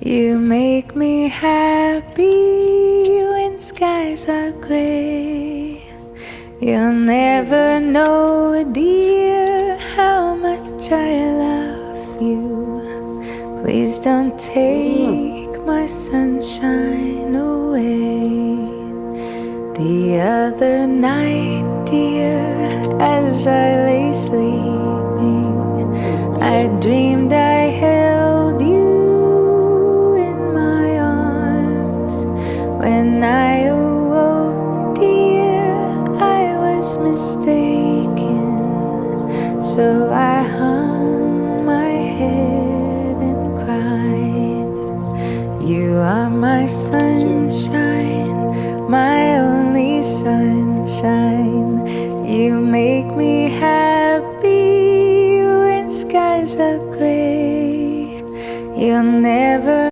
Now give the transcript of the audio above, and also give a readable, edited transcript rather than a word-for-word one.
You make me happy when skies are gray. You'll never know, dear, how much I love you. Please don't take my sunshine away. The other night, dear, as I lay sleeping, I dreamed I held you in my arms. When I awoke, dear, I was mistaken. So I hung my head and cried. You are my sunshine, my only sunshine. You make me happy when skies are gray. You'll never